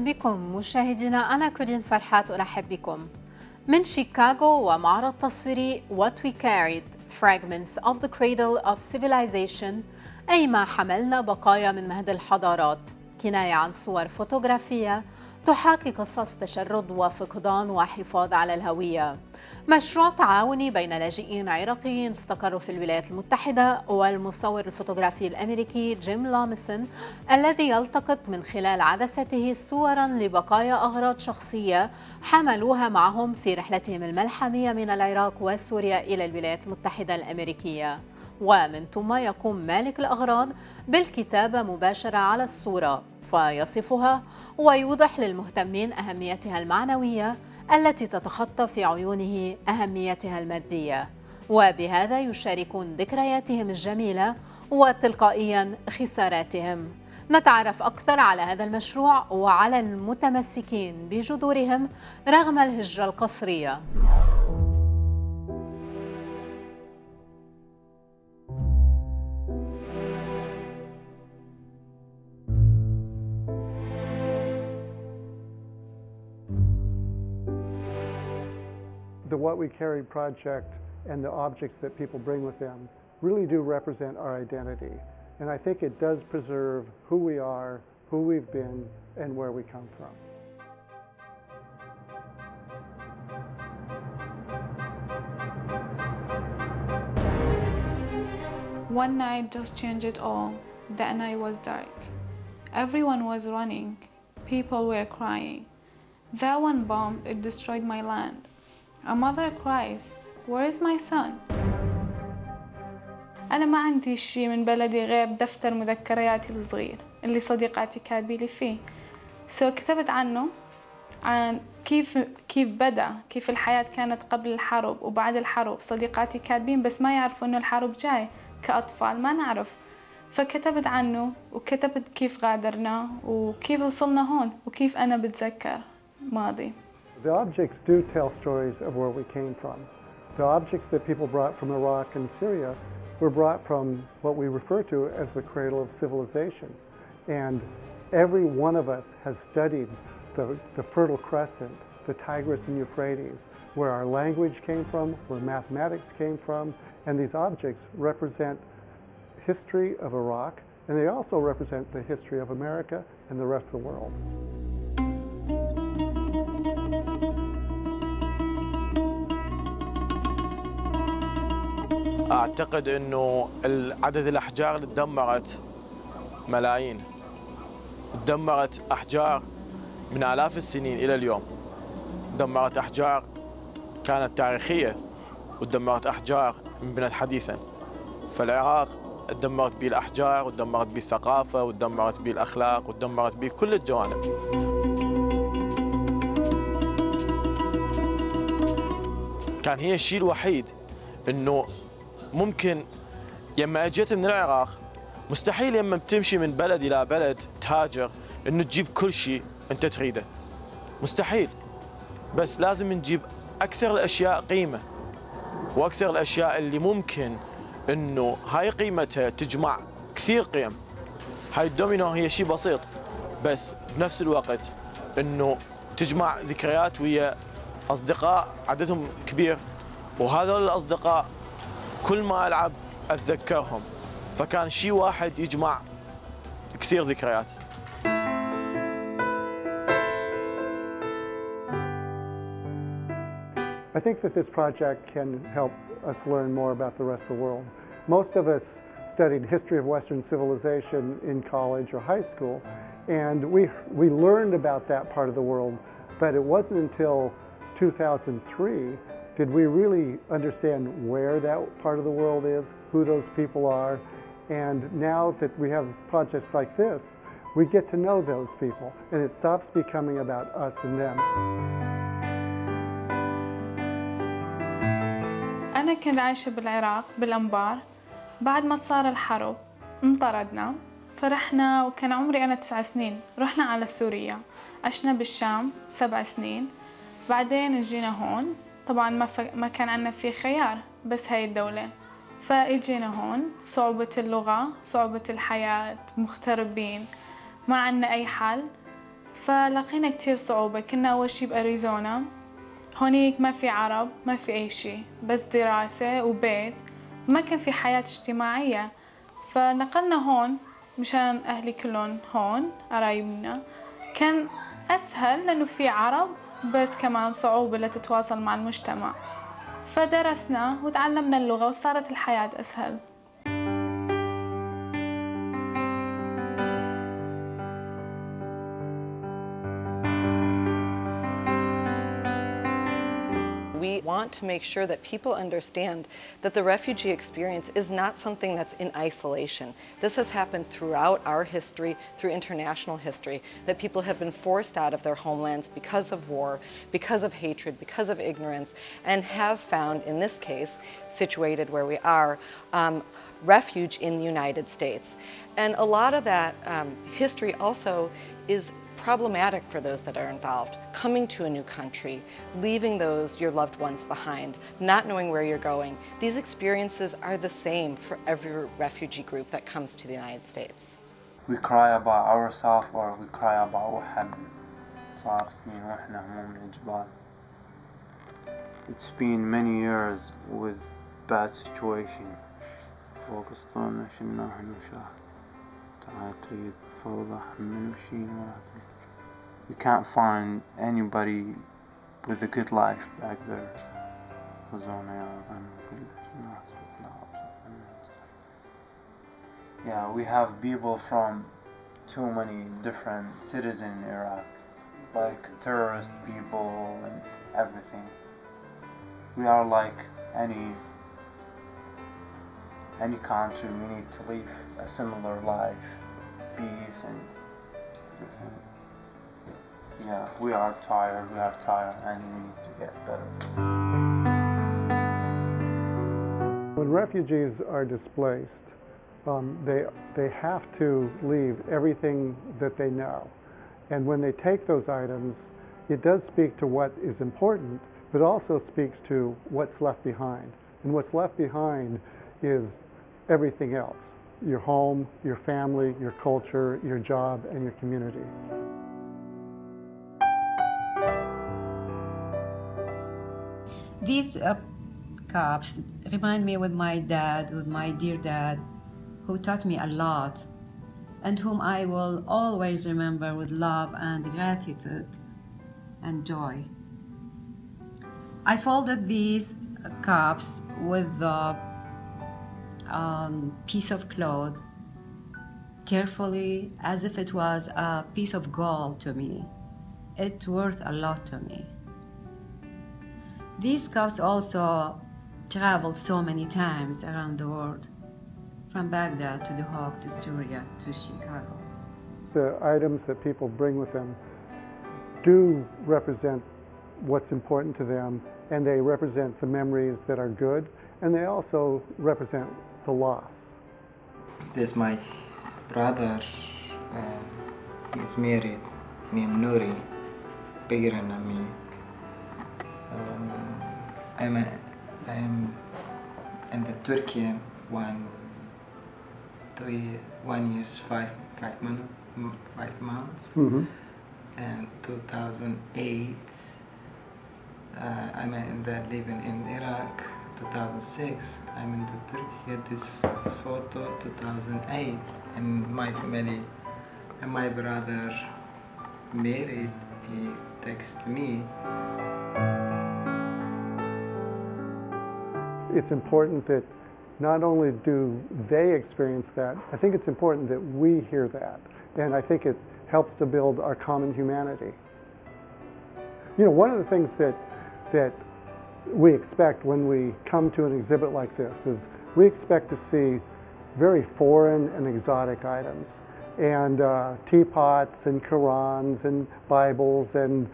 بكم مشاهدينا، أنا كورين فرحات أرحب بكم من شيكاغو ومعرض تصويري What We Carried Fragments of the Cradle of Civilization، أي ما حملنا بقايا من مهد الحضارات، كناية عن صور فوتوغرافية تحاكي قصص تشرد وفقدان وحفاظ على الهوية. مشروع تعاوني بين لاجئين عراقيين استقروا في الولايات المتحدة والمصور الفوتوغرافي الأمريكي جيم لامسون، الذي يلتقط من خلال عدسته صوراً لبقايا أغراض شخصية حملوها معهم في رحلتهم الملحمية من العراق وسوريا إلى الولايات المتحدة الأمريكية. ومن ثم يقوم مالك الأغراض بالكتابة مباشرة على الصورة فيصفها ويوضح للمهتمين أهميتها المعنوية التي تتخطى في عيونه أهميتها المادية، وبهذا يشاركون ذكرياتهم الجميلة وتلقائيا خساراتهم. نتعرف أكثر على هذا المشروع وعلى المتمسكين بجذورهم رغم الهجرة القسرية. The What We Carry project and the objects that people bring with them really do represent our identity. And I think it does preserve who we are, who we've been, and where we come from. One night just changed it all. That night was dark. Everyone was running. People were crying. That one bomb, it destroyed my land. A mother cries, where is my son? أنا ما عندي شي من بلدي غير دفتر مذكرياتي الصغير اللي صديقاتي كاتبي لي فيه. كتبت عنه، عن كيف بدأ، كيف الحياة كانت قبل الحرب وبعد الحرب. صديقاتي كاتبين بس ما يعرفوا إنه الحرب جاي، كأطفال ما نعرف. فكتبت عنه وكتبت كيف غادرنا وكيف وصلنا هون وكيف أنا بتذكر ماضي. The objects do tell stories of where we came from. The objects that people brought from Iraq and Syria were brought from what we refer to as the cradle of civilization. And every one of us has studied the Fertile Crescent, the Tigris and Euphrates, where our language came from, where mathematics came from, and these objects represent history of Iraq, and they also represent the history of America and the rest of the world. أعتقد أنه عدد الأحجار اللي تدمرت ملايين، تدمرت أحجار من آلاف السنين إلى اليوم، دمرت أحجار كانت تاريخية ودمرت أحجار انبنت حديثا. فالعراق تدمرت به الأحجار ودمرت به الثقافة ودمرت به الأخلاق ودمرت به كل الجوانب. كان هي الشيء الوحيد أنه ممكن يما اجيت من العراق مستحيل يما بتمشي من بلد الى بلد تهاجر انه تجيب كل شيء انت تريده، مستحيل. بس لازم نجيب اكثر الاشياء قيمه واكثر الاشياء اللي ممكن انه هاي قيمتها تجمع كثير قيم. هاي الدومينو هي شيء بسيط بس بنفس الوقت انه تجمع ذكريات ويا اصدقاء عددهم كبير، وهذول الاصدقاء كل ما ألعب أتذكرهم، فكان شيء واحد يجمع كثير ذكريات. I think that this project can help us learn more about the rest of the world. Most of us studied history of Western civilization in college or high school, and we learned about that part of the world, but it wasn't until 2003 did we really understand where that part of the world is, who those people are, and now that we have projects like this, we get to know those people, and it stops becoming about us and them. أنا كنت عايشة بالعراق بالأنبار. بعد ما صار الحرب انطردنا، فرحنا وكان عمري أنا 9 سنين. رحنا على سوريا، عشنا بالشام 7 سنين. بعدين جينا هون، طبعاً ما كان عنا في خيار بس هاي الدولة. فإجينا هون، صعوبة اللغة، صعوبة الحياة، مغتربين، ما عنا أي حل. فلقينا كتير صعوبة. كنا أول شي بأريزونا، هونيك ما في عرب، ما في أي شي، بس دراسة وبيت، ما كان في حياة اجتماعية. فنقلنا هون مشان أهلي كلهم هون قرايبنا. كان أسهل لأنه في عرب، بس كمان صعوبة لتتواصل مع المجتمع. فدرسنا وتعلمنا اللغة وصارت الحياة أسهل. We want to make sure that people understand that the refugee experience is not something that's in isolation. This has happened throughout our history, through international history, that people have been forced out of their homelands because of war, because of hatred, because of ignorance, and have found, in this case, situated where we are, refuge in the United States. And a lot of that history also is problematic for those that are involved. Coming to a new country, leaving your loved ones behind, not knowing where you're going. These experiences are the same for every refugee group that comes to the United States. We cry about ourselves or we cry about what happened. صار سنين وإحنا هموم الجبال. It's been many years with bad situation. وفقدان شلناها نشاط. تعال تريد فوضى حمل وشين ورا. You can't find anybody with a good life back there. Yeah, we have people from too many different cities in Iraq, like terrorist people and everything. We are like any country. We need to live a similar life, peace and everything. Yeah, we are tired and we need to get better. When refugees are displaced, they have to leave everything that they know. And when they take those items, it does speak to what is important, but also speaks to what's left behind. And what's left behind is everything else: your home, your family, your culture, your job, and your community. These cups remind me with my dear dad, who taught me a lot, and whom I will always remember with love and gratitude and joy. I folded these cups with the piece of cloth carefully, as if it was a piece of gold to me. It's worth a lot to me. These cups also traveled so many times around the world, from Baghdad to The Hague to Syria to Chicago. The items that people bring with them do represent what's important to them, and they represent the memories that are good, and they also represent the loss. This is my brother. He's married, me and Nuri, bigger than me. I'm in the Turkey 1 year 5 months. Mm-hmm. And 2008 I'm living in Iraq. 2006 I'm in the Turkey. This photo 2008, and my family and my brother married. He texted me. It's important that not only do they experience that, I think it's important that we hear that. And I think it helps to build our common humanity. You know, one of the things that we expect when we come to an exhibit like this is we expect to see very foreign and exotic items, and teapots and Qurans and Bibles and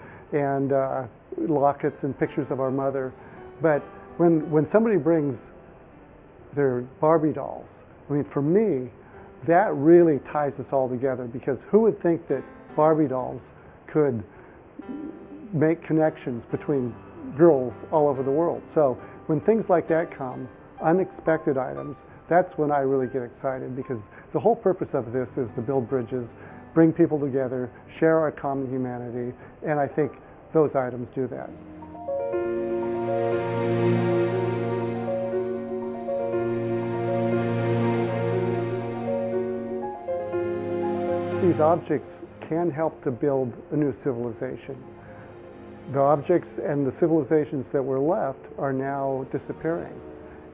lockets and pictures of our mother. But when somebody brings their Barbie dolls, I mean, for me, that really ties us all together, because who would think that Barbie dolls could make connections between girls all over the world? So when things like that come, unexpected items, that's when I really get excited, because the whole purpose of this is to build bridges, bring people together, share our common humanity, and I think those items do that. These objects can help to build a new civilization. The objects and the civilizations that were left are now disappearing.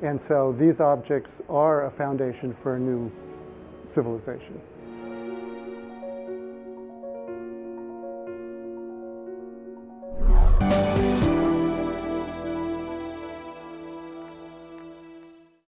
And so these objects are a foundation for a new civilization.